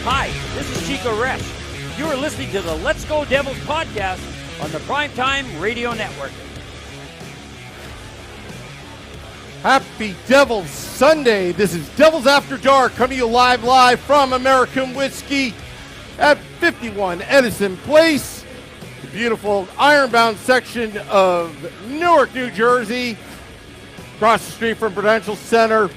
Hi, this is Chico Resch. You are listening to the Let's Go Devils podcast on the Primetime Radio Network. Happy Devils Sunday. This is Devils After Dark coming to you live from American Whiskey at 51 Edison Place, the beautiful ironbound section of Newark, New Jersey, across the street from Prudential Center,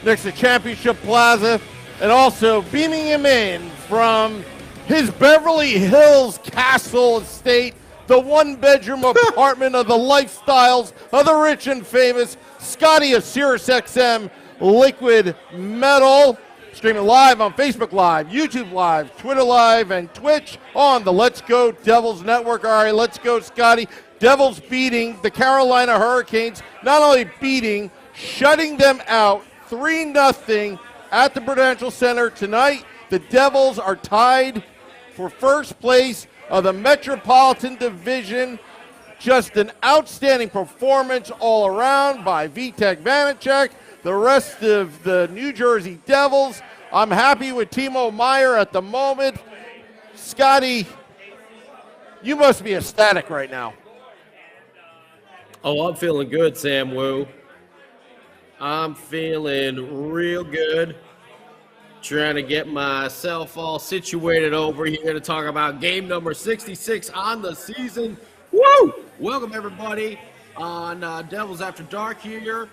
next to Championship Plaza, and also beaming him in from his Beverly Hills Castle estate, the one-bedroom apartment of the lifestyles of the rich and famous, Scotty of SiriusXM Liquid Metal. Streaming live on Facebook Live, YouTube Live, Twitter Live, and Twitch on the Let's Go Devils Network. All right, let's go, Scotty. Devils beating the Carolina Hurricanes. Not only beating, shutting them out 3-0 at the Prudential Center tonight. The Devils are tied for first place of the Metropolitan Division. Just an outstanding performance all around by Vanecek, the rest of the New Jersey Devils. I'm happy with Timo Meier at the moment. Scotty, you must be ecstatic right now. Oh, I'm feeling good, Sam Wu. I'm feeling real good. Trying to get myself all situated over here to talk about game number 66 on the season. Woo! Welcome, everybody, on Devils After Dark here.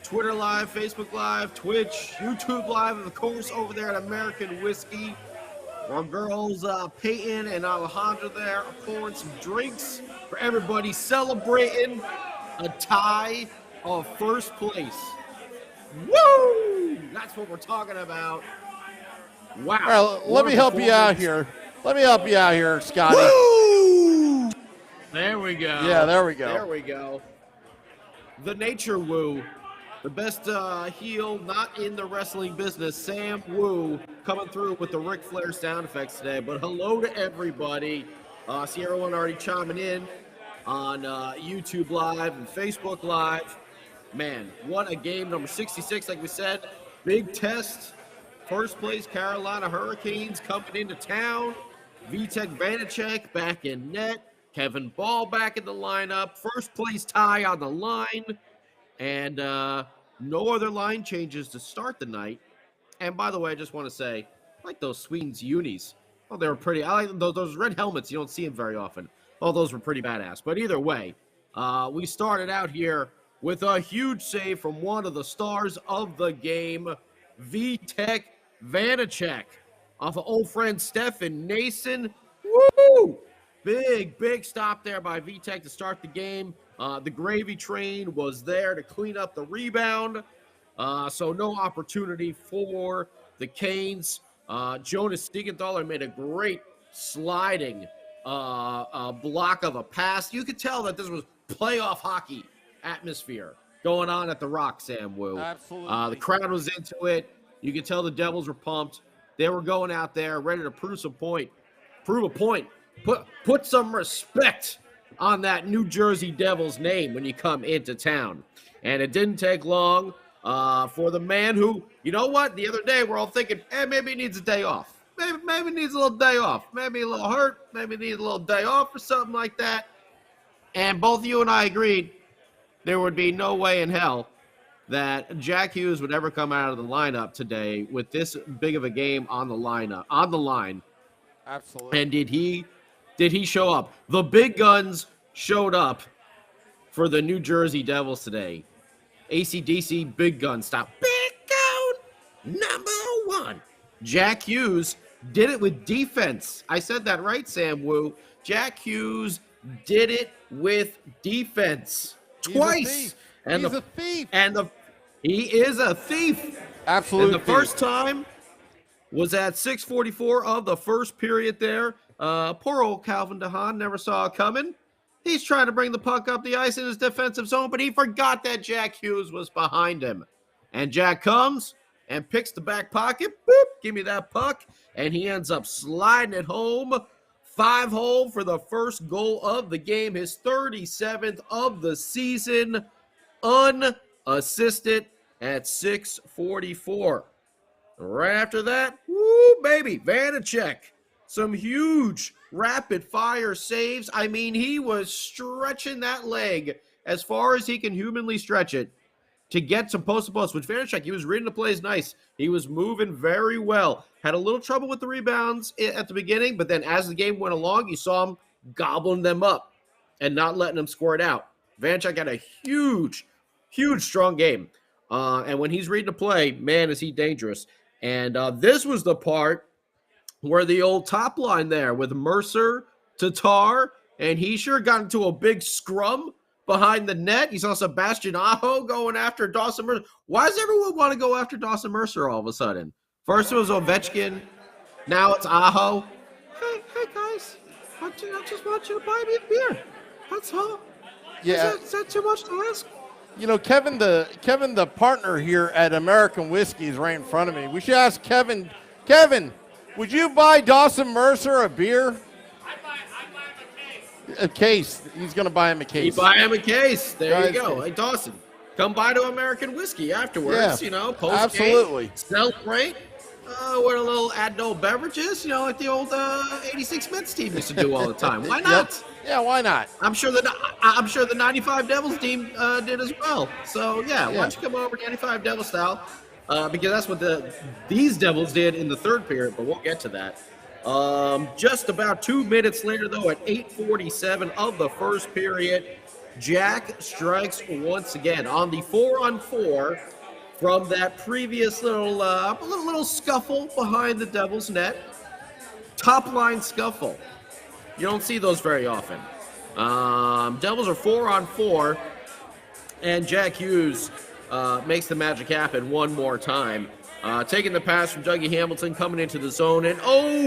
Twitter Live, Facebook Live, Twitch, YouTube Live, and of course, over there at American Whiskey. Our girls, Peyton and Alejandra there, are pouring some drinks for everybody, celebrating a tie of first place. Woo! That's what we're talking about. Wow. All right, let me help you out here. Scotty. Woo! There we go. Yeah, there we go. There we go. The Nature Woo. The best heel not in the wrestling business, Sam Wu, coming through with the Ric Flair sound effects today. But hello to everybody. See everyone already chiming in on YouTube Live and Facebook Live. Man, what a game. Number 66, like we said. Big test. First place Carolina Hurricanes coming into town. Vanecek back in net. Kevin Ball back in the lineup. First place tie on the line. And no other line changes to start the night. And by the way, I just want to say, I like those Sweden's unis. Oh, they were pretty. I like those red helmets. You don't see them very often. Oh, those were pretty badass. But either way, we started out here with a huge save from one of the stars of the game, Vanecek, off of old friend Stefan Nason. Woo! Big stop there by Vitek to start the game. The gravy train was there to clean up the rebound. So no opportunity for the Canes. Jonas Siegenthaler made a great sliding block of a pass. You could tell that this was playoff hockey atmosphere going on at the Rock, Sam Wu. Absolutely. The crowd was into it. You could tell the Devils were pumped. They were going out there ready to prove a point. Put some respect on that New Jersey Devils name when you come into town. And it didn't take long for the man who, you know what? The other day we're all thinking, maybe he needs a day off. Maybe he needs a little day off. Maybe a little hurt. Maybe he needs a little day off or something like that. And both you and I agreed there would be no way in hell that Jack Hughes would ever come out of the lineup today with this big of a game on the line. Absolutely. And did he show up? The big guns showed up for the New Jersey Devils today. AC/DC big gun stop. Big gun number one. Jack Hughes did it with defense. I said that right, Sam Wu. Jack Hughes did it with defense twice. He's a thief. He is a thief. Absolutely. And the first time was at 6:44 of the first period there. Poor old Calvin DeHaan never saw it coming. He's trying to bring the puck up the ice in his defensive zone, but he forgot that Jack Hughes was behind him. And Jack comes and picks the back pocket. Boop, give me that puck. And he ends up sliding it home. 5-hole for the first goal of the game, his 37th of the season, unassisted at 6:44. Right after that, woo, baby, Vanecek. Some huge rapid-fire saves. I mean, he was stretching that leg as far as he can humanly stretch it to get some post-to-post, which Vanecek, he was reading the plays nice. He was moving very well. Had a little trouble with the rebounds at the beginning, but then as the game went along, you saw him gobbling them up and not letting them score it out. Vanecek had a huge, strong game. And when he's reading the play, man, is he dangerous. And this was the part where the old top line there with Mercer, Tatar, and he sure got into a big scrum behind the net. You saw Sebastian Aho going after Dawson Mercer. Why does everyone want to go after Dawson Mercer all of a sudden? First it was Ovechkin. Now it's Aho. Hey guys. I just want you to buy me a beer. That's all. Yeah. Is that too much to ask? You know, Kevin, the partner here at American Whiskey is right in front of me. We should ask Kevin. Kevin, would you buy Dawson Mercer a beer? I buy him A case. He's going to buy him a case. You buy him a case. There you go. Case. Hey, Dawson, come by to American Whiskey afterwards. Yeah, Post-game. absolutely. Celebrate with a little adult beverages, like the old 86 Mets team used to do all the time. Why not? Yep. Yeah, why not? I'm sure the 95 Devils team did as well. So, yeah, why don't you come over 95 Devil style? Because that's what these Devils did in the third period, but we'll get to that. Just about 2 minutes later, though, at 8:47 of the first period, Jack strikes once again on the 4-on-4 from that previous little scuffle behind the Devils' net. Top line scuffle. You don't see those very often. Devils are 4-on-4, and Jack Hughes makes the magic happen one more time. Taking the pass from Dougie Hamilton, coming into the zone, and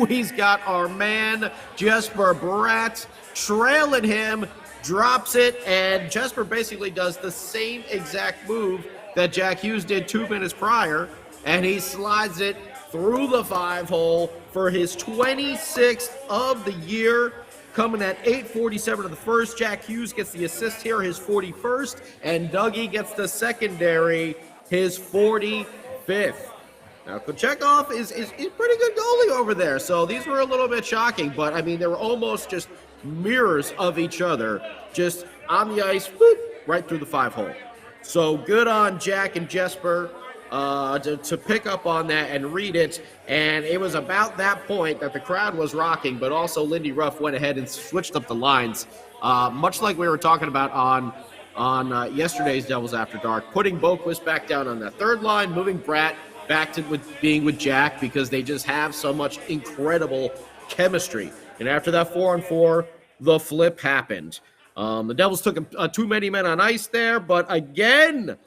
he's got our man Jesper Bratt trailing him, drops it, and Jesper basically does the same exact move that Jack Hughes did 2 minutes prior, and he slides it through the 5-hole for his 26th of the year. Coming at 8:47 of the first, Jack Hughes gets the assist here, his 41st, and Dougie gets the secondary, his 45th. Now, Kochekov is pretty good goalie over there, so these were a little bit shocking, but, I mean, they were almost just mirrors of each other, just on the ice, whoop, right through the 5-hole. So good on Jack and Jesper to pick up on that and read it, and it was about that point that the crowd was rocking, but also Lindy Ruff went ahead and switched up the lines, much like we were talking about on yesterday's Devils After Dark, putting Boquist back down on that third line, moving Bratt back to being with Jack because they just have so much incredible chemistry. And after that 4-on-4, the flip happened. The Devils took too many men on ice there, but again,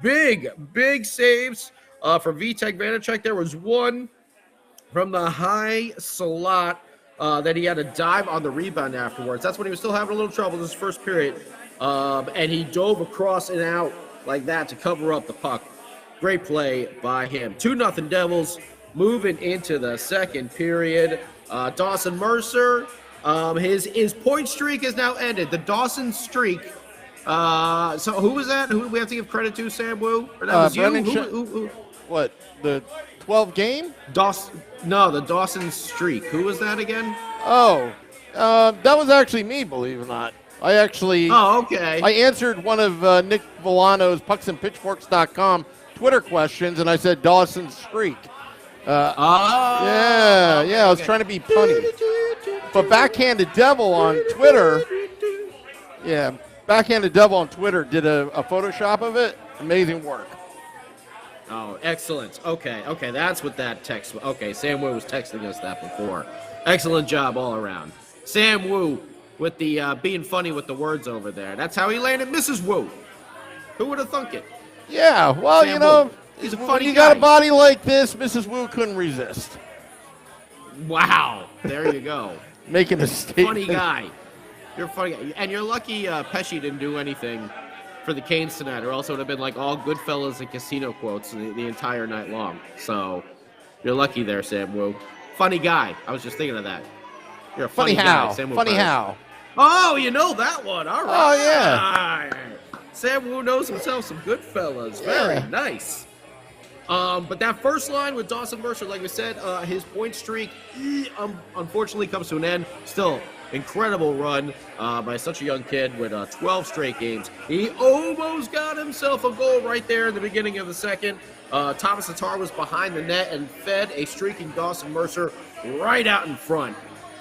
big saves for Vitek Vanecek. There was one from the high slot that he had to dive on the rebound afterwards. That's when he was still having a little trouble in his first period. And he dove across and out like that to cover up the puck. Great play by him. 2-0 Devils moving into the second period. Dawson Mercer, his point streak is now ended. The Dawson streak. So who was that? Who we have to give credit to, Sam Wu? Or that was you? Who? What, the 12 game? The Dawson streak. Who was that again? That was actually me, believe it or not. Okay. I answered one of Nick Villano's pucksandpitchforks.com Twitter questions, and I said Dawson's streak. I was trying to be punny. But Backhanded Devil on Twitter, Backhanded Devil on Twitter did a Photoshop of it. Amazing work. Oh, excellent. Okay, that's what that text was. Okay, Sam Wu was texting us that before. Excellent job all around. Sam Wu with the being funny with the words over there. That's how he landed Mrs. Wu. Who would have thunk it? Yeah, well, Sam Wu. He's a funny when you guy. got a body like this, Mrs. Wu couldn't resist. Wow, there you go. Making a statement. Funny guy. You're a funny guy. And you're lucky Pesci didn't do anything for the Canes tonight, or else it would have been like all Goodfellas and Casino quotes the entire night long. So you're lucky there, Sam Wu. Funny guy. I was just thinking of that. You're a funny guy. Sam Wu. Funny how. Oh, you know that one. All right. Oh, yeah. Sam Wu knows himself some Goodfellas. Very nice. But that first line with Dawson Mercer, like we said, his point streak unfortunately comes to an end. Still, incredible run by such a young kid with 12 straight games. He almost got himself a goal right there in the beginning of the second. Thomas Tatar was behind the net and fed a streaking Dawson Mercer right out in front.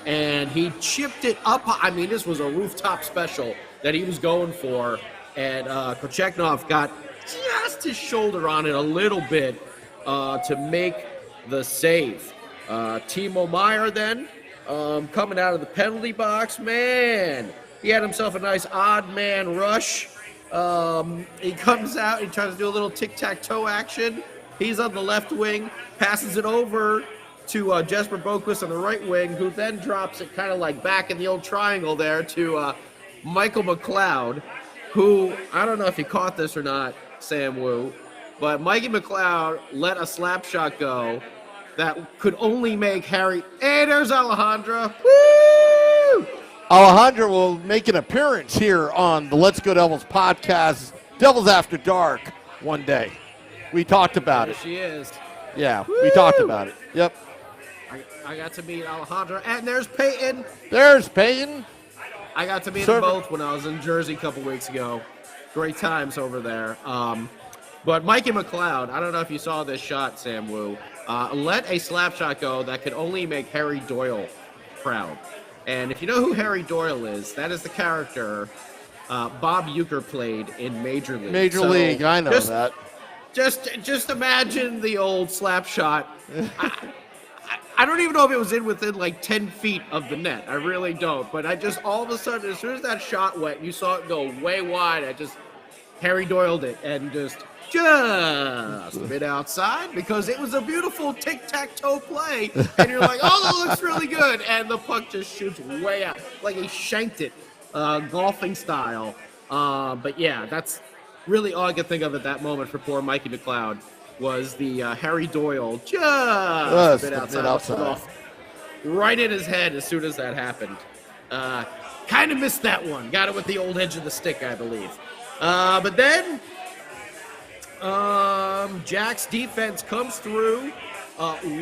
And he chipped it up. I mean, this was a rooftop special that he was going for. And Kocheknov got just his shoulder on it a little bit to make the save. Timo Meyer then coming out of the penalty box. Man, he had himself a nice odd man rush. He comes out, he tries to do a little tic-tac-toe action. He's on the left wing, passes it over to Jesper Boquist on the right wing, who then drops it kind of like back in the old triangle there to Michael McLeod, who, I don't know if you caught this or not, Sam Wu, but Mikey McLeod let a slap shot go that could only make Harry. Hey, there's Alejandra. Woo! Alejandra will make an appearance here on the Let's Go Devils podcast, Devils After Dark, one day. We talked about There it. she is. Yeah, Woo! we talked about it. Yep. I got to meet Alejandra, and there's Peyton. There's Peyton. I got to meet Server. them both when I was in Jersey a couple weeks ago. Great times over there. But Mikey McLeod, I don't know if you saw this shot, Sam Wu, let a slap shot go that could only make Harry Doyle proud. And if you know who Harry Doyle is, that is the character Bob Uecker played in Major League. Major So League, I know that. Just imagine the old slap shot. I don't even know if it was in within like 10 feet of the net. I really don't. But I just, all of a sudden, as soon as that shot went, you saw it go way wide. Harry Doyled it and just a bit outside because it was a beautiful tic-tac-toe play. And you're like, oh, that looks really good. And the puck just shoots way out. Like he shanked it, golfing style. But yeah, that's really all I could think of at that moment for poor Mikey McLeod. Was the Harry Doyle just a bit outside. Off right in his head as soon as that happened. Kind of missed that one. Got it with the old edge of the stick, I believe. But then Jack's defense comes through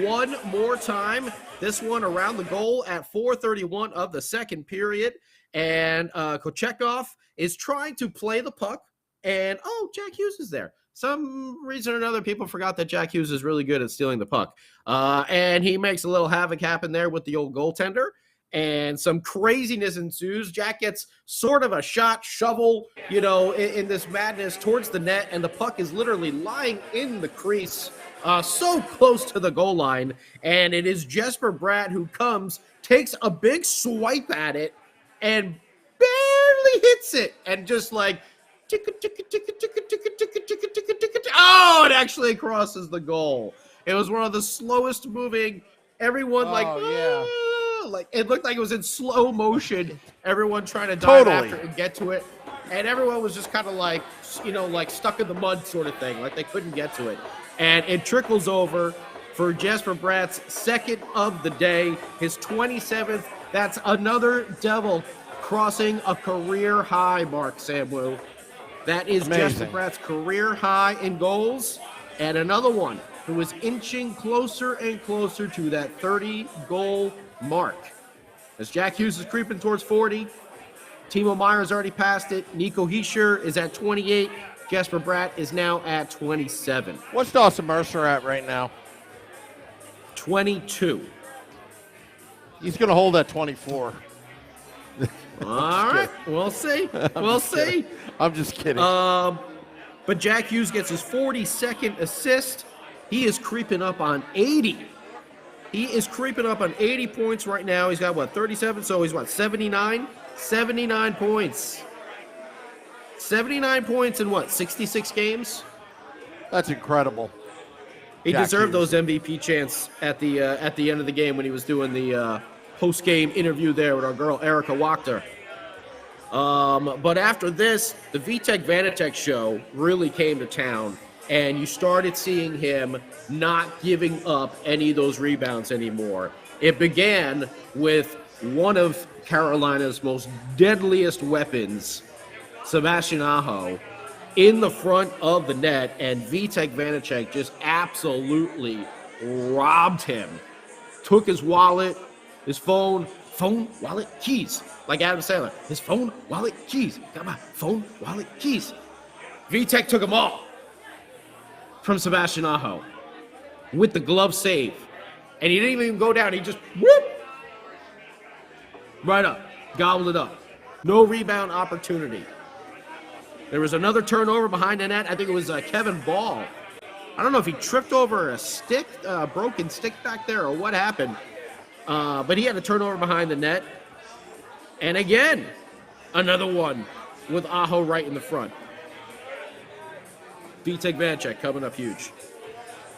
one more time. This one around the goal at 4:31 of the second period. And Kochekov is trying to play the puck. And, Jack Hughes is there. Some reason or another, people forgot that Jack Hughes is really good at stealing the puck. And he makes a little havoc happen there with the old goaltender. And some craziness ensues. Jack gets sort of a shot shovel, in this madness towards the net. And the puck is literally lying in the crease, so close to the goal line. And it is Jesper Bratt who comes, takes a big swipe at it, and barely hits it. And just like, oh, it actually crosses the goal. It was one of the slowest moving. Everyone like it looked like it was in slow motion. Everyone trying to dive after and get to it, and everyone was just kind of like, like stuck in the mud sort of thing, like they couldn't get to it. And it trickles over for Jesper Bratt's second of the day, his 27th. That's another Devil crossing a career high mark, Sam Wu. That is Jesper Bratt's career high in goals, and another one who is inching closer and closer to that 30-goal mark. As Jack Hughes is creeping towards 40, Timo Meyer's already passed it. Nico Hischier is at 28. Jesper Bratt is now at 27. What's Dawson Mercer at right now? 22. He's going to hold at 24. All right, we'll see. We'll see. I'm just kidding. But Jack Hughes gets his 42nd assist. He is creeping up on 80. He is creeping up on 80 points right now. He's got, 37? So he's, 79? 79 points. 79 points in, 66 games? That's incredible. He Jack deserved Hughes. those MVP chants at the end of the game when he was doing the post-game interview there with our girl Erica Wachter. But after this, the Vanecek show really came to town, and you started seeing him not giving up any of those rebounds anymore. It began with one of Carolina's most deadliest weapons, Sebastian Aho, in the front of the net, and Vanecek just absolutely robbed him. Took his wallet, his phone, wallet, keys. Like Adam Sandler. His phone, wallet, keys. Got my phone, wallet, keys. Vitek took them all from Sebastian Aho with the glove save. And he didn't even go down. He just whoop, right up, gobbled it up. No rebound opportunity. There was another turnover behind the net. I think it was Kevin Ball. I don't know if he tripped over a stick, broken stick back there, or what happened. But he had a turnover behind the net. And again, another one with Aho right in the front. Vitek Vanecek coming up huge.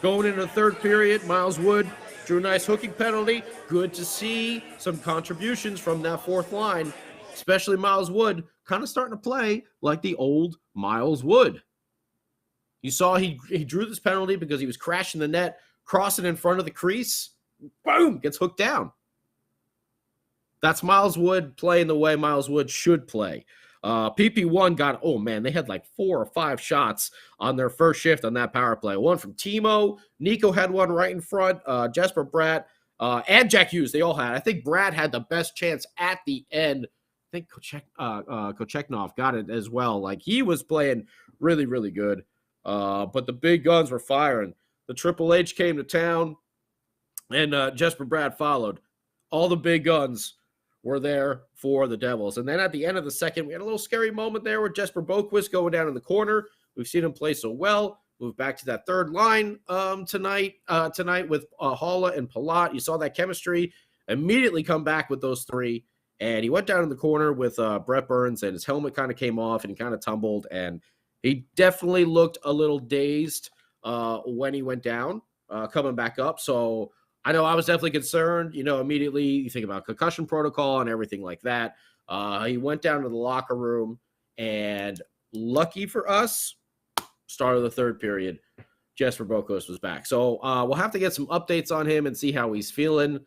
Going into the third period, Miles Wood drew a nice hooking penalty. Good to see some contributions from that fourth line, especially Miles Wood, kind of starting to play like the old Miles Wood. You saw he drew this penalty because he was crashing the net, crossing in front of the crease. Boom, gets hooked down. That's Miles Wood playing the way Miles Wood should play. PP1 got, oh man, they had like 4 or 5 shots on their first shift on that power play. One from Timo. Nico had one right in front. Jesper Bratt and Jack Hughes, they all had. I think Brad had the best chance at the end. I think Kocheknov got it as well. Like, he was playing really, really good. But the big guns were firing. The Triple H came to town, and Jesper Bratt followed. All the big guns were there for the Devils. And then at the end of the second, we had a little scary moment there with Jesper Boquist going down in the corner. We've seen him play so well. Move back to that third line tonight with Halla and Palat. You saw that chemistry immediately come back with those three. And he went down in the corner with Brett Burns, and his helmet kind of came off, and he kind of tumbled. And he definitely looked a little dazed when he went down, coming back up. So I know I was definitely concerned. Immediately you think about concussion protocol and everything like that. He went down to the locker room, and lucky for us, start of the third period, Jesper Boquist was back. So we'll have to get some updates on him and see how he's feeling,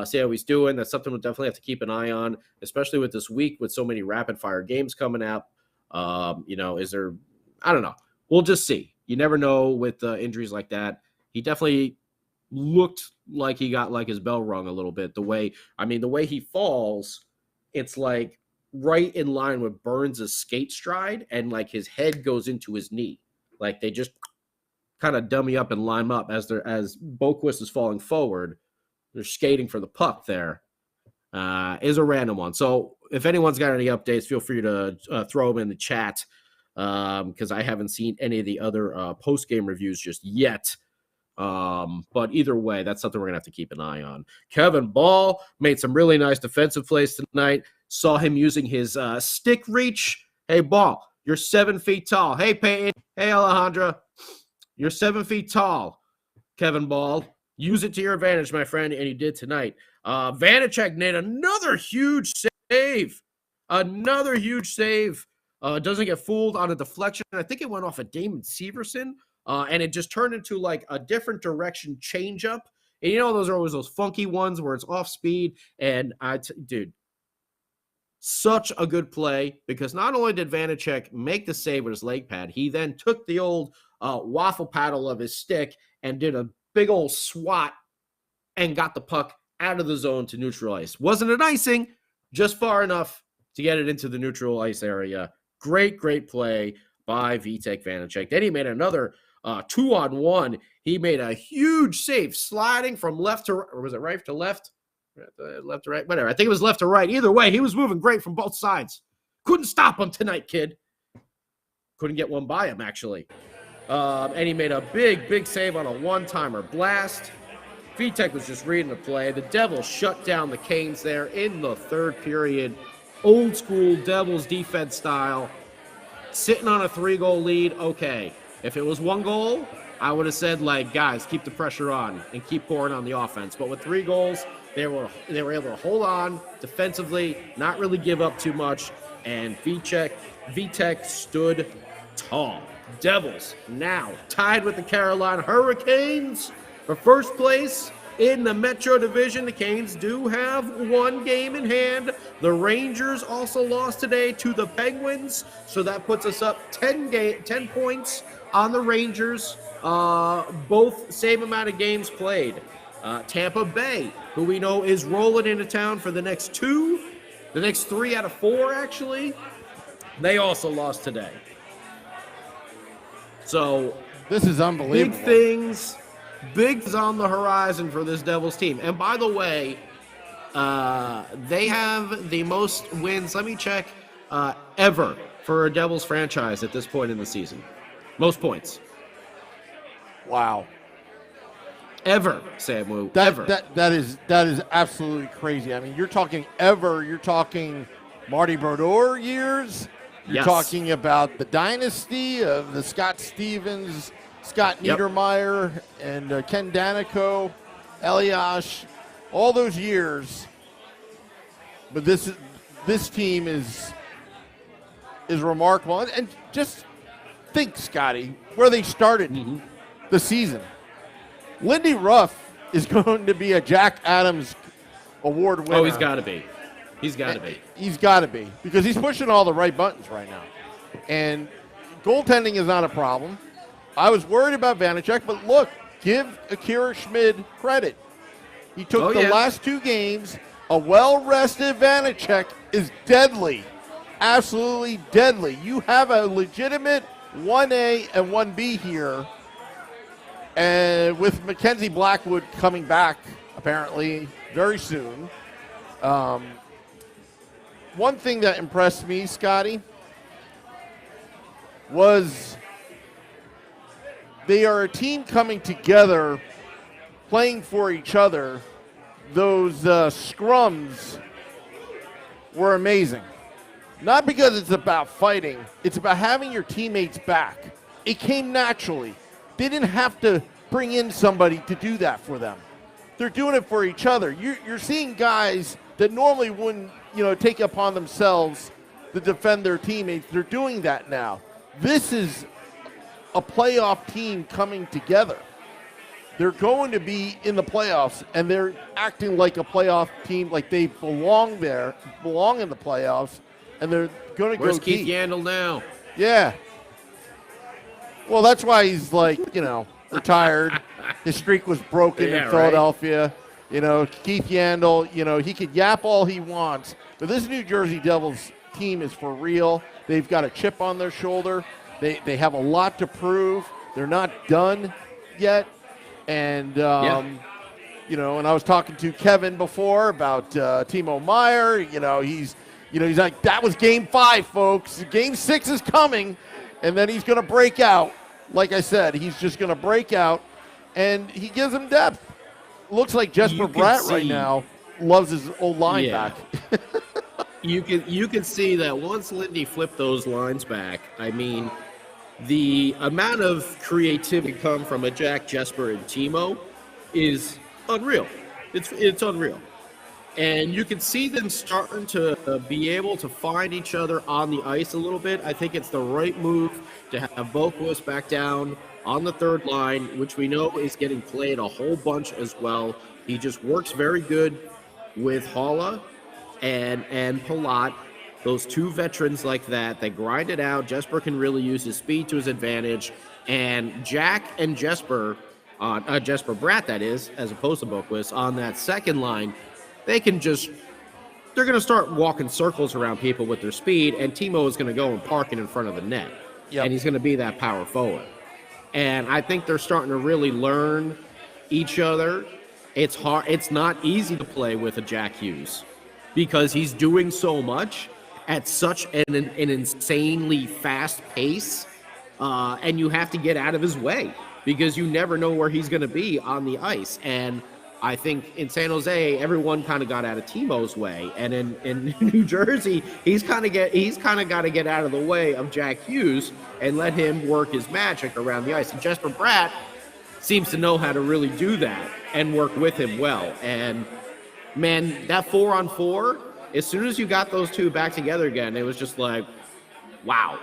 see how he's doing. That's something we'll definitely have to keep an eye on, especially with this week with so many rapid-fire games coming up. Is there – I don't know. We'll just see. You never know with injuries like that. He definitely looked like he got like his bell rung a little bit. The way he falls, it's like right in line with Burns' skate stride, and like his head goes into his knee. Like they just kind of dummy up and line up as Boquist is falling forward. They're skating for the puck there. Is a random one. So if anyone's got any updates, feel free to throw them in the chat because I haven't seen any of the other post-game reviews just yet. But either way, that's something we're going to have to keep an eye on. Kevin Ball made some really nice defensive plays tonight. Saw him using his stick reach. Hey, Ball, you're 7 feet tall. Hey, Peyton. Hey, Alejandra. You're 7 feet tall, Kevin Ball. Use it to your advantage, my friend, and he did tonight. Vanecek made another huge save. Doesn't get fooled on a deflection. I think it went off of Damon Severson. And it just turned into like a different direction changeup. And those are always those funky ones where it's off speed. And dude, such a good play, because not only did Vanecek make the save with his leg pad, he then took the old waffle paddle of his stick and did a big old swat and got the puck out of the zone to neutral ice. Wasn't an icing, just far enough to get it into the neutral ice area. Great play by Vitek Vanecek. Then he made another 2-on-1. He made a huge save, sliding from left to right, or was it right to left? Left to right, whatever. I think it was left to right. Either way, he was moving great from both sides. Couldn't stop him tonight, kid. Couldn't get one by him, actually. And he made a big save on a one-timer blast. Vitek was just reading the play. The Devils shut down the Canes there in the third period. Old school Devils defense style. Sitting on a 3-goal lead, okay. If it was 1 goal, I would have said, like, guys, keep the pressure on and keep pouring on the offense. But with 3 goals, they were able to hold on defensively, not really give up too much, and Vitek stood tall. Devils now tied with the Carolina Hurricanes for first place In the Metro Division, the Canes do have one game in hand. The Rangers also lost today to the Penguins, so that puts us up 10 points on the Rangers, both same amount of games played. Tampa Bay, who we know is rolling into town for the next 3 out of 4, actually, they also lost today. So this is unbelievable. Big things on the horizon for this Devils team. And by the way, they have the most wins, let me check, ever for a Devils franchise at this point in the season. Most points. Wow. Ever, Sam Wu. That Ever. That is absolutely crazy. I mean, you're talking Marty Brodeur years. You're Yes. talking about the dynasty of the Scott Stevens, Scott Niedermayer, and Ken Danico, Eliash, all those years. But this team is remarkable. And just think, Scotty, where they started the season. Lindy Ruff is going to be a Jack Adams Award winner. Oh, he's got to be. He's got to be. He's got to be, because he's pushing all the right buttons right now. And goaltending is not a problem. I was worried about Vanecek, but look, give Akira Schmid credit. He took the last 2 games. A well-rested Vanecek is deadly, absolutely deadly. You have a legitimate 1A and 1B here. And with Mackenzie Blackwood coming back, apparently, very soon. One thing that impressed me, Scotty, was they are a team coming together, playing for each other. Those scrums were amazing. Not because it's about fighting. It's about having your teammates back. It came naturally. They didn't have to bring in somebody to do that for them. They're doing it for each other. You're seeing guys that normally wouldn't, take upon themselves to defend their teammates. They're doing that now. This is a playoff team coming together. They're going to be in the playoffs, and they're acting like a playoff team, like they belong in the playoffs, and they're going to go Where's deep. Keith Yandel now? Yeah. Well, that's why he's retired. His streak was broken in Philadelphia. Right. Keith Yandel, he could yap all he wants, but this New Jersey Devils team is for real. They've got a chip on their shoulder. They have a lot to prove. They're not done yet. And, and I was talking to Kevin before about Timo Meyer. He's like, that was game 5, folks. Game 6 is coming, and then he's going to break out. Like I said, he's just going to break out, and he gives them depth. Looks like Jesper Bratt right now loves his old line back. You can see that once Lindy flipped those lines back, I mean, the amount of creativity come from a Jack, Jesper, and Timo is unreal. It's unreal. And you can see them starting to be able to find each other on the ice a little bit. I think it's the right move to have Boquist back down on the third line, which we know is getting played a whole bunch as well. He just works very good with Haula and Palat. Those 2 veterans like that, they grind it out. Jesper can really use his speed to his advantage. And Jack and Jesper Bratt, that is, as opposed to Boquist, on that second line, they're going to start walking circles around people with their speed, and Timo is going to go and park it in front of the net. Yep. And he's going to be that power forward. And I think they're starting to really learn each other. It's hard. It's not easy to play with a Jack Hughes because he's doing so much at such an insanely fast pace, and you have to get out of his way because you never know where he's going to be on the ice. And I think in San Jose, everyone kind of got out of Timo's way, and in New Jersey, he's kind of got to get out of the way of Jack Hughes and let him work his magic around the ice. And Jesper Bratt seems to know how to really do that and work with him well. And man, that 4-on-4, as soon as you got those 2 back together again, it was just like, wow.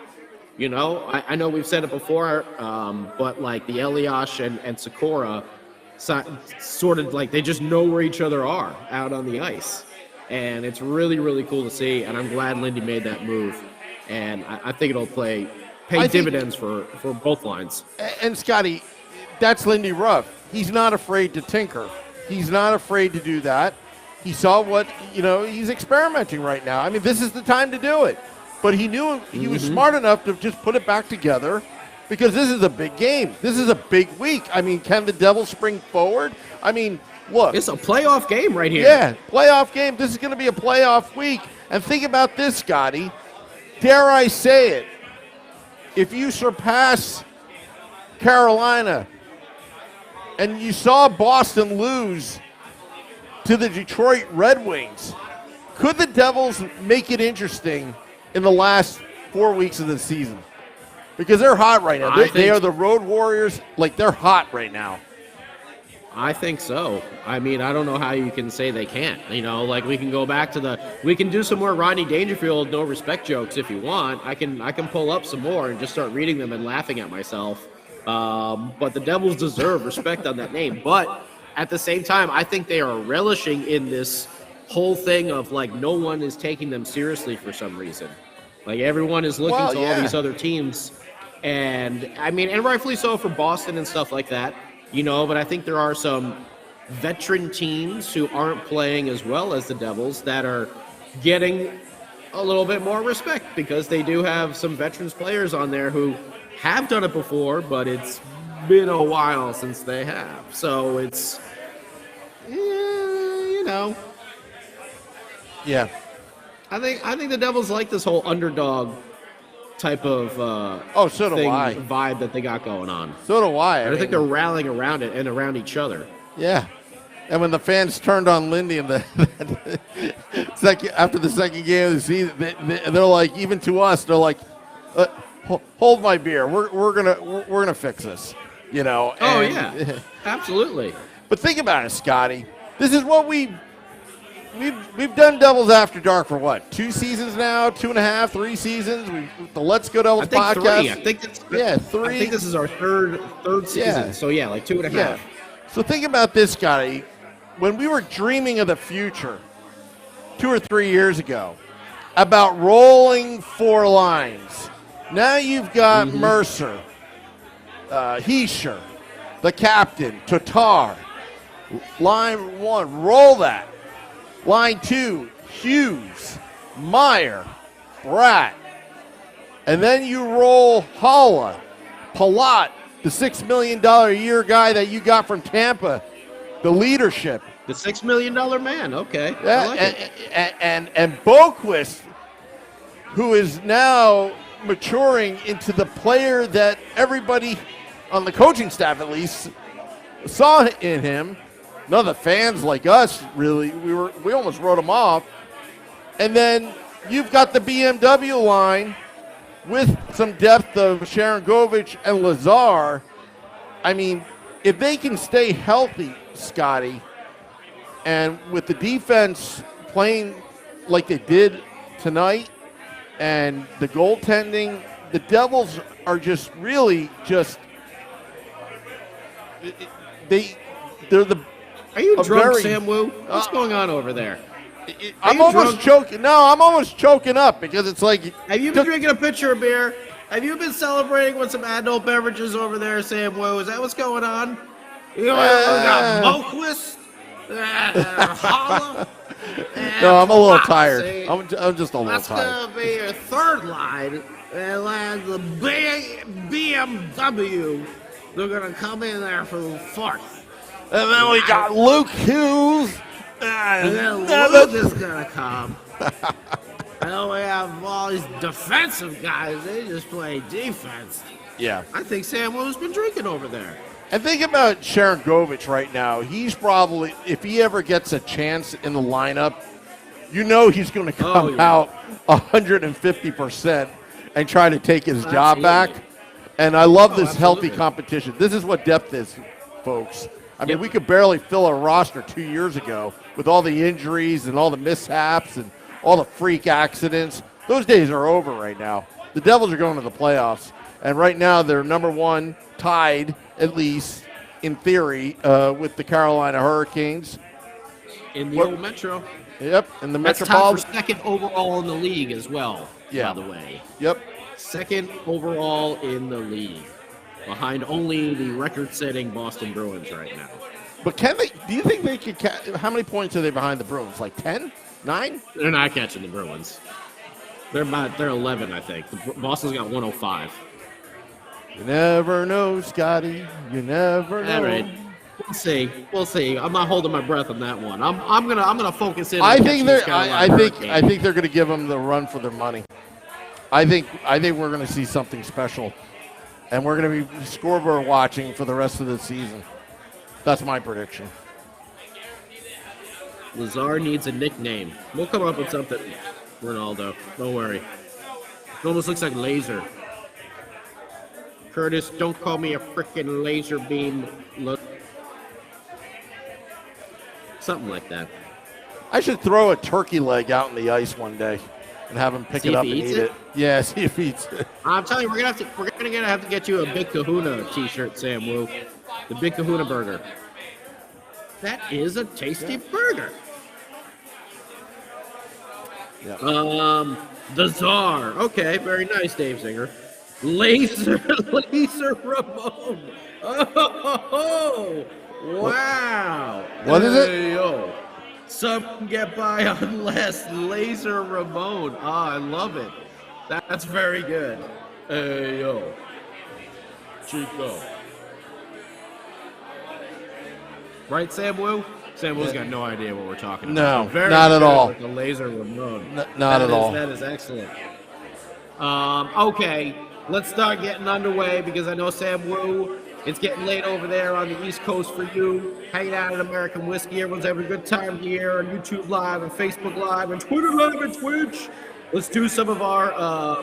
I know we've said it before, but like the Eliash and Sikora, sort of like they just know where each other are out on the ice. And it's really, really cool to see. And I'm glad Lindy made that move. And I think it'll pay dividends for both lines. And Scotty, that's Lindy Ruff. He's not afraid to tinker. He's not afraid to do that. He saw what, he's experimenting right now. I mean, this is the time to do it. But he knew he was smart enough to just put it back together because this is a big game. This is a big week. I mean, can the Devils spring forward? I mean, look. It's a playoff game right here. Yeah, playoff game. This is going to be a playoff week. And think about this, Scotty. Dare I say it, if you surpass Carolina and you saw Boston lose to the Detroit Red Wings, could the Devils make it interesting in the last 4 weeks of the season? Because they're hot right now. They are the Road Warriors. Like, they're hot right now. I think so. I mean, I don't know how you can say they can't. Like we can go back to we can do some more Rodney Dangerfield no respect jokes if you want. I can pull up some more and just start reading them and laughing at myself. But the Devils deserve respect on that name. But at the same time, I think they are relishing in this whole thing of like no one is taking them seriously for some reason. Like everyone is looking to all these other teams. And I mean, and rightfully so for Boston and stuff like that. But I think there are some veteran teams who aren't playing as well as the Devils that are getting a little bit more respect because they do have some veterans players on there who have done it before, but it's been a while since they have. So it's, Yeah. I think the Devils like this whole underdog type of so do I. vibe that they got going on. So do I. I think they're rallying around it and around each other. Yeah. And when the fans turned on Lindy in the after the second game of the season, they're like, even to us, they're like, hold my beer. We're gonna fix this. Oh yeah, absolutely. But think about it, Scotty. This is what we've done Devils After Dark for what? 2 seasons now? 2.5, 3 seasons? The Let's Go Devils podcast. 3. I think 3. I think this is our third season. Yeah. So yeah, like 2.5. Yeah. So think about this, Scotty. When we were dreaming of the future 2 or 3 years ago about rolling 4 lines, now you've got Mercer, Heischer, the captain, Tatar. Line 1, roll that. Line 2, Hughes, Meyer, Bratt. And then you roll Holla, Palat, the $6 million a year guy that you got from Tampa, the leadership. The $6 million man, okay. Yeah, I like it. And Boquist, who is now maturing into the player that everybody on the coaching staff at least saw in him. None of the fans like us really. We almost wrote him off. And then you've got the BMW line with some depth of Sharon Govich and Lazar. I mean, if they can stay healthy, Scotty, and with the defense playing like they did tonight and the goaltending, the Devils are just really just they're the. Are you drunk, Sam Wu? What's going on over there? I'm almost choking. No, I'm almost choking up because it's like. Have you been drinking a pitcher of beer? Have you been celebrating with some adult beverages over there, Sam Wu? Is that what's going on? You got Boquist, Holla. No, I'm a little tired. I'm just a little That's tired. That's going to be your third line. And the BMW, they're going to come in there for the fourth. And then we got Luke Hughes. And then Luke is going to come. And then we have all these defensive guys. They just play defense. Yeah. I think Sam Wu's been drinking over there. And think about Sharon Govich right now. He's probably, if he ever gets a chance in the lineup, he's going to come out 150% and try to take his job back. And I love this healthy competition. This is what depth is, folks. I mean, we could barely fill a roster 2 years ago with all the injuries and all the mishaps and all the freak accidents. Those days are over right now. The Devils are going to the playoffs. And right now they're number 1, tied at least in theory, with the Carolina Hurricanes. In the old Metro. Yep, in the That's tied Metropolitan. for second overall in the league as well, Yeah. by the way. Yep. Second overall in the league. Behind only the record-setting Boston Bruins right now. But can they? Do you think they could? How many points are they behind the Bruins? Like 10, 9? They're not catching the Bruins. They're 11, I think. Boston's got 105. You never know, Scotty. You never know. All right. We'll see. We'll see. I'm not holding my breath on that one. I'm gonna focus in. I on think catching they're. this Carolina I think Hurricane. they're going to give them the run for their money. I think we're going to see something special, and we're going to be scoreboard watching for the rest of the season. That's my prediction. Lazar needs a nickname. We'll come up with something, Ronaldo. Don't worry. It almost looks like laser. Curtis, don't call me a freaking laser beam. Look. Something like that. I should throw a turkey leg out in the ice one day and have him pick See it if up he and eats eat it? it. Yeah, see if he eats it. I'm telling you, we're gonna have to get you a Big Kahuna T-shirt, Sam Wu. The Big Kahuna burger. That is a tasty burger. Yeah. The Czar. Okay, very nice, Dave Zinger. Laser Ramon. Oh, wow. What is it? Hey, yo. Some can get by on less. Laser Ramon. Ah, I love it. That's very good. Hey, yo. Chico. Right, Sam Wu? Sam Wu's got no idea what we're talking about. No, Very not at good all. with the laser Ramon. Not at all. That is excellent. Okay, let's start getting underway because I know Sam Wu, it's getting late over there on the East Coast for you. Hanging out at American Whiskey. Everyone's having a good time here on YouTube Live and Facebook Live and Twitter Live and Twitch. Let's do some of our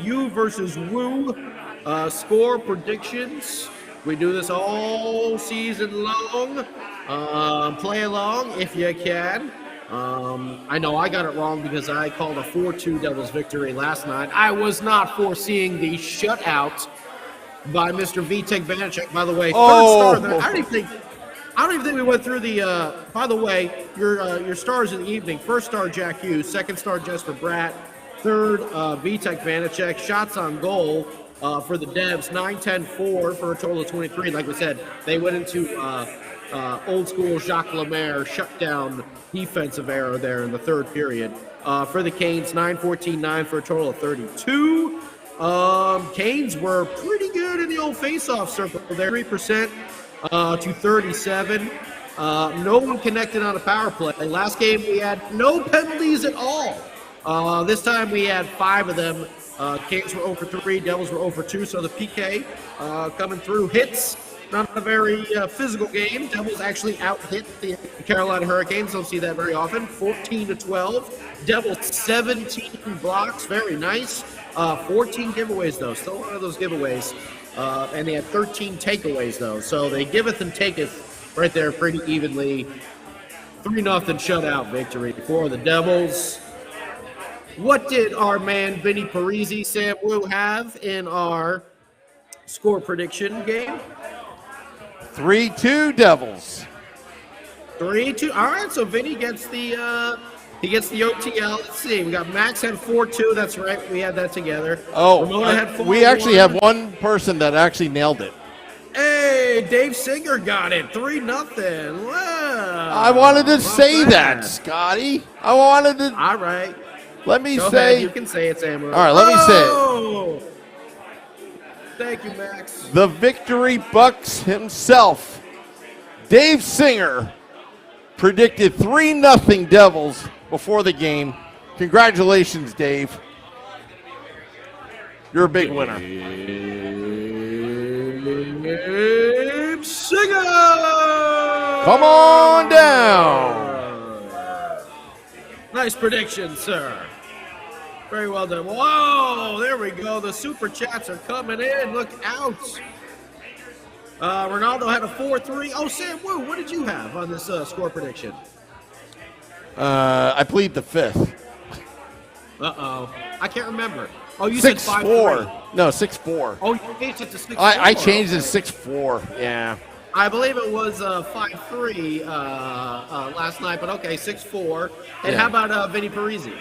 you versus Wu score predictions. We do this all season long. Play along if you can. I know I got it wrong because I called a 4-2 Devils victory last night. I was not foreseeing the shutout by Mr. Vanecek. By the way, third star there. I don't even think we went through the. By the way, your stars of the evening: first star Jack Hughes, second star Jesper Bratt, third Vanecek. Shots on goal for the Devs 9-10-4 for a total of 23. Like we said, they went into old school Jacques Lemaire shutdown defensive error there in the third period. For the Canes, 9-14-9 for a total of 32. Canes were pretty good in the old face-off circle there, 3% to 37. No one connected on a power play. Last game we had no penalties at all. This time we had 5 of them. Canes were 0 for 3, Devils were 0 for 2, so the PK coming through hits. Not a very physical game. Devils actually out-hit the Carolina Hurricanes. Don't see that very often. 14-12. Devils 17 blocks. Very nice. 14 giveaways, though. Still one of those giveaways. And they had 13 takeaways, though. So they giveth and taketh right there pretty evenly. 3-0 shutout victory for the Devils. What did our man Vinny Parisi, Sam Wu, have in our score prediction game? 3-2 Devils. 3-2. All right, so Vinny gets the OTL. Let's see. We got Max had 4-2. That's right. We had that together. Oh, had 4-1. we actually have one person that actually nailed it. Hey, Dave Singer got it. 3-0. Wow. I wanted to Not say bad. that, Scotty. I wanted to. All right. Let me Go say. ahead. You can say it, Sam. All right, let me say it. Oh! Thank you, Max. The Victory Bucks himself, Dave Singer, predicted 3-0 Devils before the game. Congratulations, Dave. You're a big winner. Dave Singer! Come on down. Nice prediction, sir. Very well done. Whoa, there we go. The super chats are coming in. Look out. Ronaldo had a 4-3. Oh, Sam Wu, what did you have on this score prediction? I plead the fifth. Uh-oh. I can't remember. Oh, you 6-4. said 5-3. No, 6-4. Oh, you changed it to 6-4. I changed it to 6-4. Yeah. I believe it was 5-3 last night, but okay, 6-4. And Yeah. how about Vinny Parisi?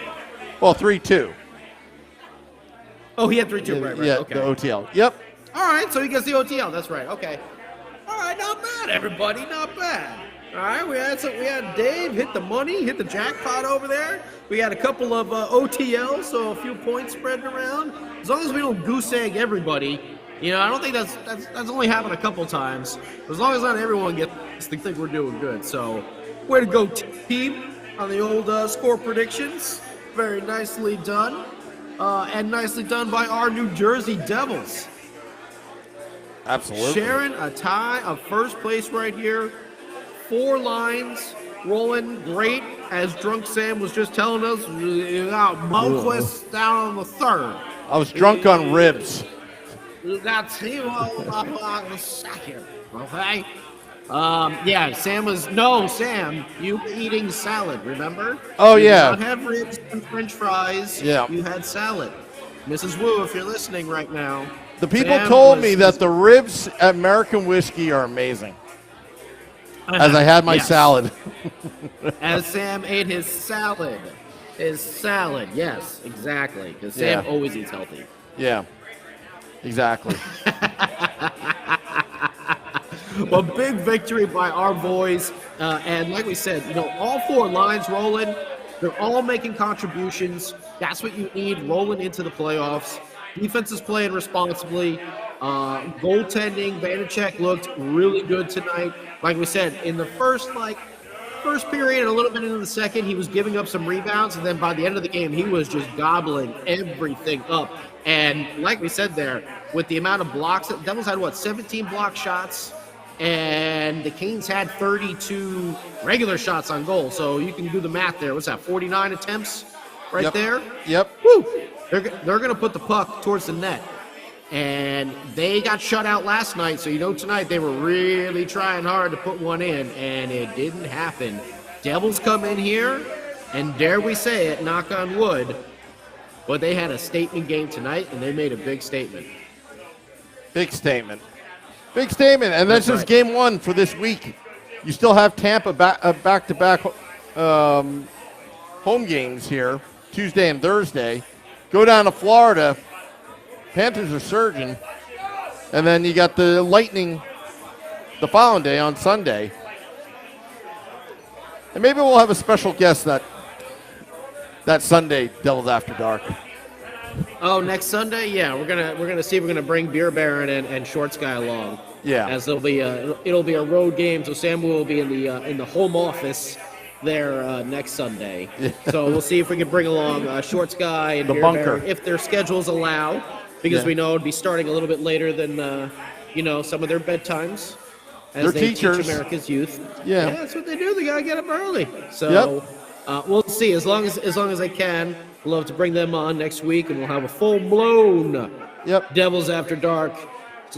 Well, 3-2. Oh, he had 3-2, right, Yeah, okay. the OTL. Yep. All right, so he gets the OTL, that's right, okay. All right, not bad, everybody, not bad. All right, we had Dave hit the money, hit the jackpot over there. We had a couple of OTLs, so a few points spreading around. As long as we don't goose egg everybody, you know, I don't think that's only happened a couple times. As long as not everyone gets to think we're doing good. So, way to go, team, on the old score predictions. Very nicely done, and nicely done by our New Jersey Devils. Absolutely. Sharing a tie of first place right here. 4 lines rolling great, as Drunk Sam was just telling us. You got Moquist down on the third. I was drunk on ribs. You got Timo on the second. Okay. Yeah, Sam, you were eating salad, remember? Oh, You yeah. did not have ribs and French fries. Yeah. You had salad. Mrs. Wu, if you're listening right now. The people Sam told was- me that the ribs at American Whiskey are amazing. As I had my Yes. salad. As Sam ate his salad. Yes, exactly. Because Sam Yeah. always eats healthy. Yeah. Exactly. Well, big victory by our boys. And like we said, you know, all 4 lines rolling. They're all making contributions. That's what you need rolling into the playoffs. Defense is playing responsibly. Goaltending, Vanecek looked really good tonight. Like we said, in the first period and a little bit into the second, he was giving up some rebounds, and then by the end of the game, he was just gobbling everything up. And like we said there, with the amount of blocks, the Devils had, 17 block shots, and the Canes had 32 regular shots on goal. So you can do the math there. What's that, 49 attempts right Yep. there? Yep. Woo! They're going to put the puck towards the net. And they got shut out last night, so you know tonight they were really trying hard to put one in, and it didn't happen. Devils come in here, and dare we say it, knock on wood, but they had a statement game tonight, and they made a big statement. Big statement. Big statement. And that's just right. game 1 for this week. You still have Tampa back-to-back home games here, Tuesday and Thursday. Go down to Florida. Panthers are surging. And then you got the Lightning the following day on Sunday. And maybe we'll have a special guest that Sunday, Devils After Dark. Oh, next Sunday, yeah, we're gonna see if we're gonna bring Beer Baron and Shorts Guy along. Yeah. As it'll be a road game, so Sam will be in the home office there next Sunday. Yeah. So we'll see if we can bring along Shorts Guy and The Beer bunker. Baron if their schedules allow, because Yeah. we know it'd be starting a little bit later than some of their bedtimes. As They're they teachers. teach America's youth. Yeah. That's what they do. They gotta get up early. So we'll see. As long as I can, I'd love to bring them on next week, and we'll have a full-blown Yep. Devils After Dark /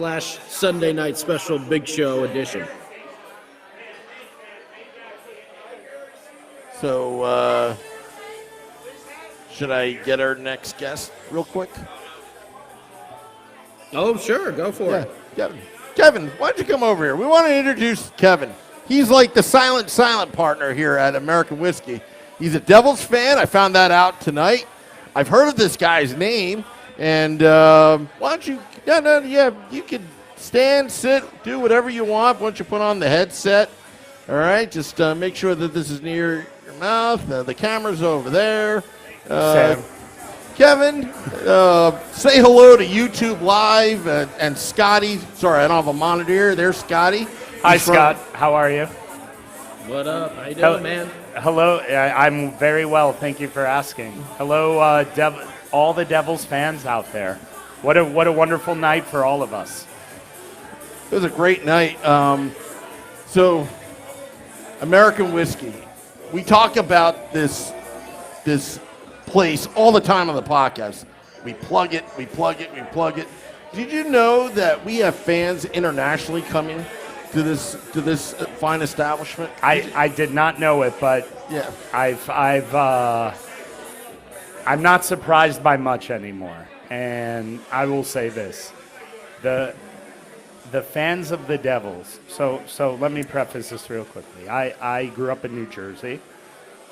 Sunday Night Special Big Show edition. So, should I get our next guest real quick? Oh, sure. Go for Yeah, it. Kevin, why don't you come over here? We want to introduce Kevin. He's like the silent partner here at American Whiskey. He's a Devils fan. I found that out tonight. I've heard of this guy's name. And why don't you, you can stand, sit, do whatever you want once you put on the headset. All right, just make sure that this is near your mouth. The camera's over there. Sam. Kevin, say hello to YouTube Live and Scotty. Sorry, I don't have a monitor here. There's Scotty. Hi, He's from- Scott. How are you? What up? How you doing, Hello. man? Hello. I'm very well. Thank you for asking. Hello, all the Devils fans out there. What a wonderful night for all of us. It was a great night. So, American Whiskey. We talk about this place all the time on the podcast. We plug it. Did you know that we have fans internationally coming to this fine establishment? I did not know it, but Yeah. I'm not surprised by much anymore. And I will say this: the the fans of the Devils. So let me preface this real quickly. I grew up in New Jersey.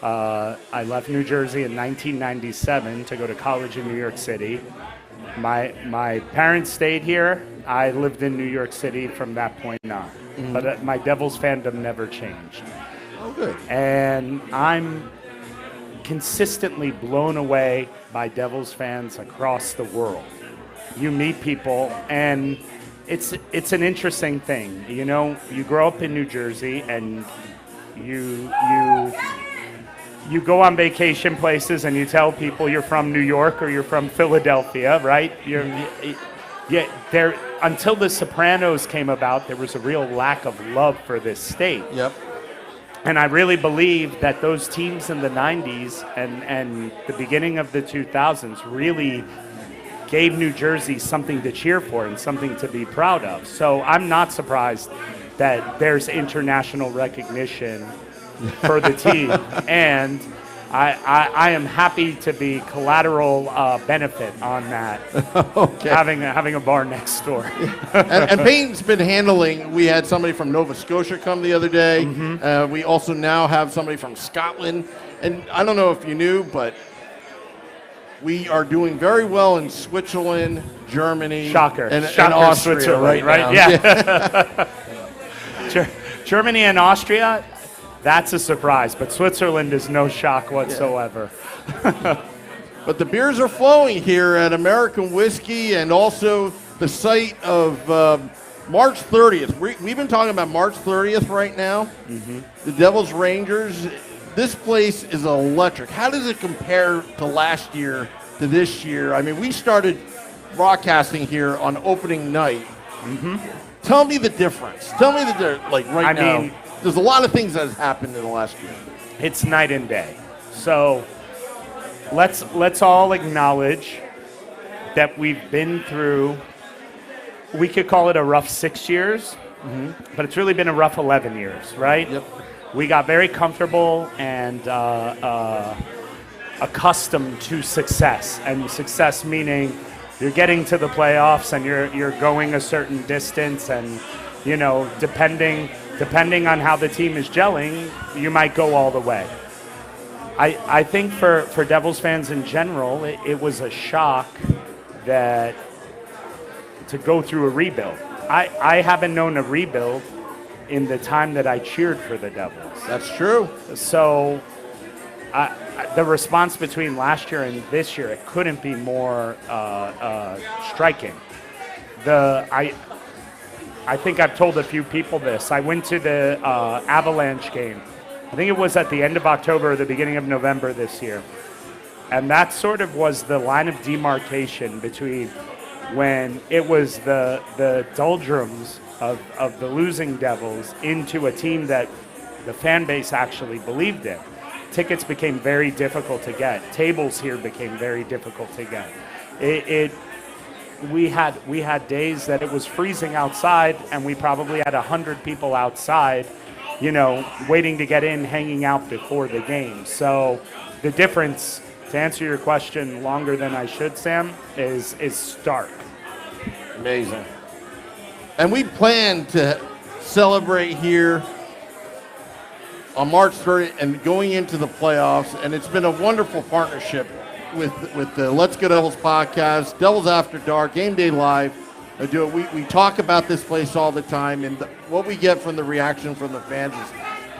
I left New Jersey in 1997 to go to college in New York City. My parents stayed here. I lived in New York City from that point on. But my Devils fandom never changed. Oh, good. And I'm consistently blown away by Devils fans across the world. You meet people, and it's an interesting thing. You know, you grow up in New Jersey, and you go on vacation places, and you tell people you're from New York or you're from Philadelphia, right? Until The Sopranos came about, there was a real lack of love for this state. Yep. And I really believe that those teams in the 90s and the beginning of the 2000s really gave New Jersey something to cheer for and something to be proud of. So I'm not surprised that there's international recognition for the team. And I am happy to be collateral benefit on that, Okay. having a bar next door. and Peyton's been handling, we had somebody from Nova Scotia come the other day. We also now have somebody from Scotland. And I don't know if you knew, but we are doing very well in Switzerland, Germany, Shocker. and Shocker, Austria Switzerland, right now. Yeah. Germany and Austria, that's a surprise, but Switzerland is no shock whatsoever. But the beers are flowing here at American Whiskey, and also the site of March 30th. We've been talking about March 30th right now. The Devils Rangers. This place is electric. How does it compare to last year to this year? I mean, we started broadcasting here on opening night. Tell me the difference. Tell me right now. mean, there's a lot of things that have happened in the last year. It's night and day. So let's all acknowledge that we've been through, we could call it a rough 6 years, but it's really been a rough 11 years, right? Yep. We got very comfortable and accustomed to success, and success meaning you're getting to the playoffs and you're going a certain distance, and you know, depending on how the team is gelling, you might go all the way. I think for Devils fans in general, it was a shock that to go through a rebuild. I haven't known a rebuild in the time that I cheered for the Devils. That's true. So the response between last year and this year, it couldn't be more striking. I think I've told a few people this. I went to the Avalanche game. I think it was at the end of October or the beginning of November this year. And that sort of was the line of demarcation between when it was the doldrums of the losing Devils into a team that the fan base actually believed in. Tickets became very difficult to get. Tables here became very difficult to get. We had days that it was freezing outside, and we probably had 100 people outside, you know, waiting to get in, hanging out before the game. So the difference, to answer your question longer than I should, Sam, is stark. Amazing. And we plan to celebrate here on March 30th and going into the playoffs, and it's been a wonderful partnership with the Let's Go Devils podcast, Devils After Dark, Game Day Live. We talk about this place all the time, and what we get from the reaction from the fans is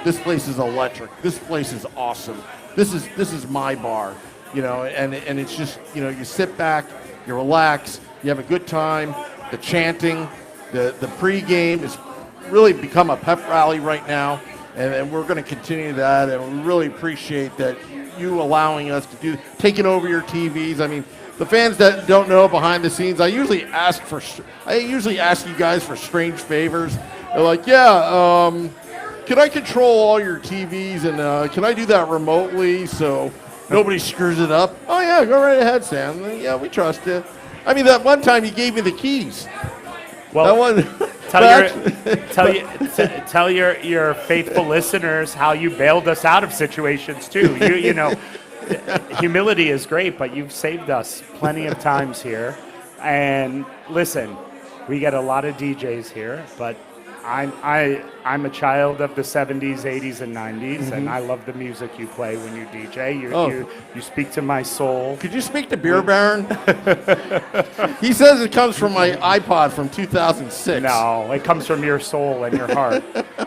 this place is electric. This place is awesome. This is my bar, you know, and it's just, you know, you sit back, you relax, you have a good time. The chanting, the pregame has really become a pep rally right now, and we're going to continue that, and we really appreciate that you allowing us to taking over your TVs. I mean, the fans that don't know behind the scenes, I usually ask you guys for strange favors. They're like, can I control all your TVs, and can I do that remotely so nobody screws it up? Oh yeah, go right ahead, Sam. Yeah, we trust you. I mean, that one time you gave me the keys. Well, that one. tell your faithful listeners how you bailed us out of situations too. You know, humility is great, but you've saved us plenty of times here. And listen, we get a lot of DJs here, but I'm a child of the 70s, 80s, and 90s, and I love the music you play when you DJ. You speak to my soul. Could you speak to Beer Baron? He says it comes from my iPod from 2006. No, it comes from your soul and your heart.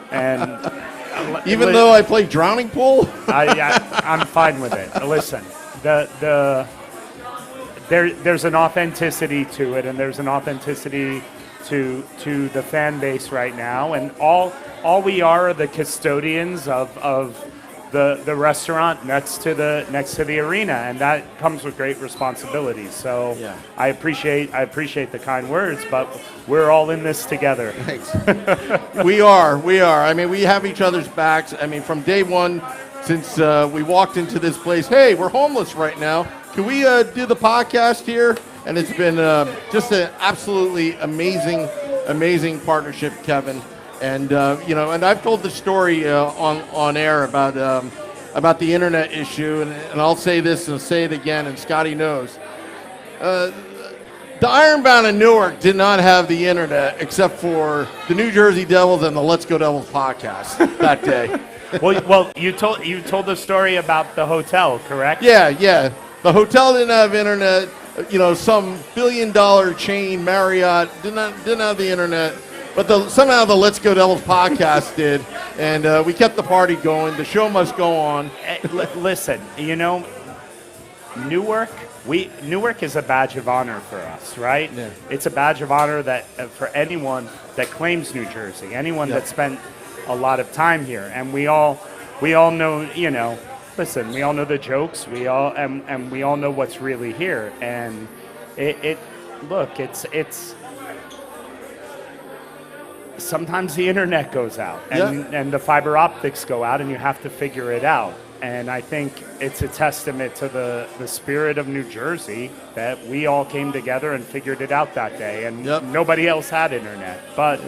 And even though I play Drowning Pool? I'm fine with it. Listen, there's an authenticity to it, and there's an authenticity to the fan base right now, and all we are the custodians of the restaurant next to the arena, and that comes with great responsibility. So yeah. I appreciate the kind words, but we're all in this together. Thanks. We are. I mean, we have each other's backs. I mean, from day one, since we walked into this place, hey, we're homeless right now. Can we do the podcast here? And it's been just an absolutely amazing partnership, Kevin. And and I've told the story on air about the internet issue, and I'll say this and say it again, and Scotty knows. The Ironbound in Newark did not have the internet except for the New Jersey Devils and the Let's Go Devils podcast that day. Well, you told the story about the hotel, correct? Yeah. The hotel didn't have internet. Some billion-dollar chain, Marriott, didn't have the internet, but somehow the Let's Go Devils podcast did, and we kept the party going. The show must go on. Listen, Newark is a badge of honor for us, right? Yeah. It's a badge of honor that for anyone that claims New Jersey, anyone that spent a lot of time here, and we all know, listen, we all know the jokes. We all know what's really here, and it's sometimes the internet goes out, and the fiber optics go out, and you have to figure it out. And I think it's a testament to the spirit of New Jersey that we all came together and figured it out that day, and nobody else had internet. But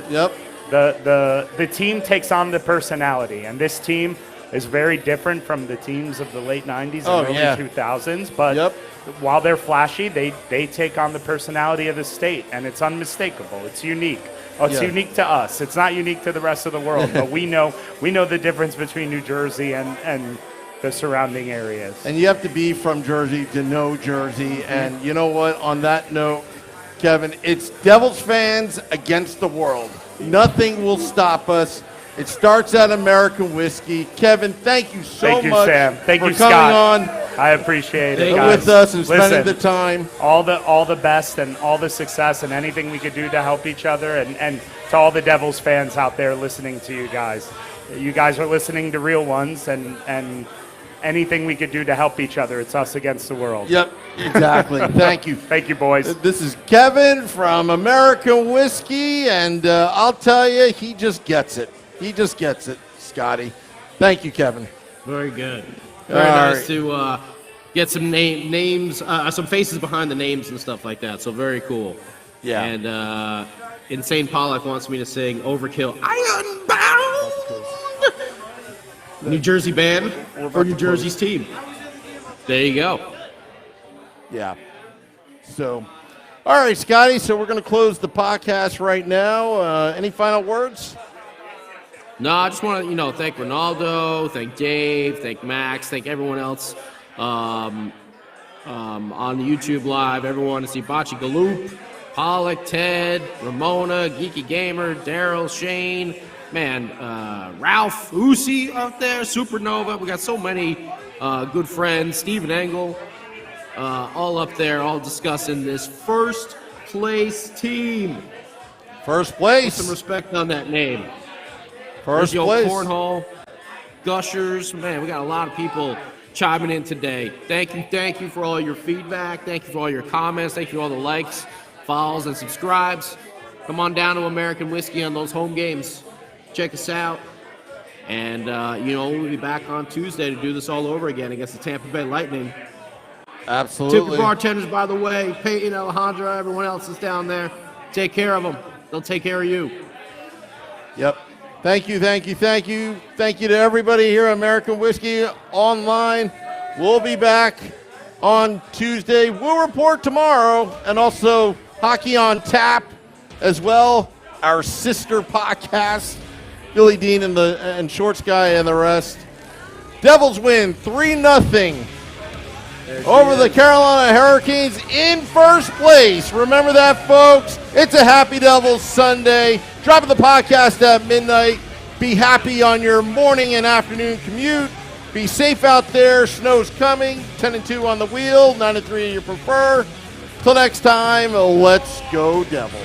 the team takes on the personality, and this team is very different from the teams of the late 90s and early 2000s, but while they're flashy, they take on the personality of the state, and it's unmistakable. It's unique. It's unique to us. It's not unique to the rest of the world, but we know the difference between New Jersey and the surrounding areas. And you have to be from Jersey to know Jersey, and you know what? On that note, Kevin, it's Devils fans against the world. Nothing will stop us. It starts at American Whiskey. Kevin, thank you so much Sam. Thank for you, coming Scott. on. I appreciate it, guys. With us and spending the time. All the best and all the success and anything we could do to help each other, and to all the Devils fans out there listening to you guys. You guys are listening to real ones, and anything we could do to help each other, it's us against the world. Yep, exactly. Thank you. Thank you, boys. This is Kevin from American Whiskey, and I'll tell you, he just gets it. He just gets it, Scotty. Thank you, Kevin. Very good. Very nice to get some names, some faces behind the names and stuff like that. So very cool. Yeah. And Insane Pollock wants me to sing Overkill Ironbound. New Jersey band for New Jersey's team. There you go. Yeah. So, all right, Scotty. So we're going to close the podcast right now. Any final words? No, I just want to, thank Ronaldo, thank Dave, thank Max, thank everyone else on the YouTube Live. Everyone to see Bocce Galoop, Pollock, Ted, Ramona, Geeky Gamer, Daryl, Shane, Ralph, Uzi out there, Supernova. We got so many good friends. Stephen Engel, all up there, all discussing this first place team. First place. Put some respect on that name. First place. Cornhole, Gushers. Man, we got a lot of people chiming in today. Thank you for all your feedback. Thank you for all your comments. Thank you for all the likes, follows, and subscribes. Come on down to American Whiskey on those home games. Check us out. And, we'll be back on Tuesday to do this all over again against the Tampa Bay Lightning. Absolutely. Tip the bartenders, by the way. Peyton, Alejandra, everyone else is down there. Take care of them. They'll take care of you. Yep. Thank you to everybody here at American Whiskey Online. We'll be back on Tuesday. We'll report tomorrow, and also Hockey on Tap as well. Our sister podcast, Billy Dean and Shorts Guy and the rest. Devils win 3-0 over the Carolina Hurricanes in first place. Remember that, folks. It's a Happy Devils Sunday. Drop the podcast at midnight. Be happy on your morning and afternoon commute. Be safe out there. Snow's coming. 10-2 on the wheel. 9-3 you prefer. Till next time, let's go Devils.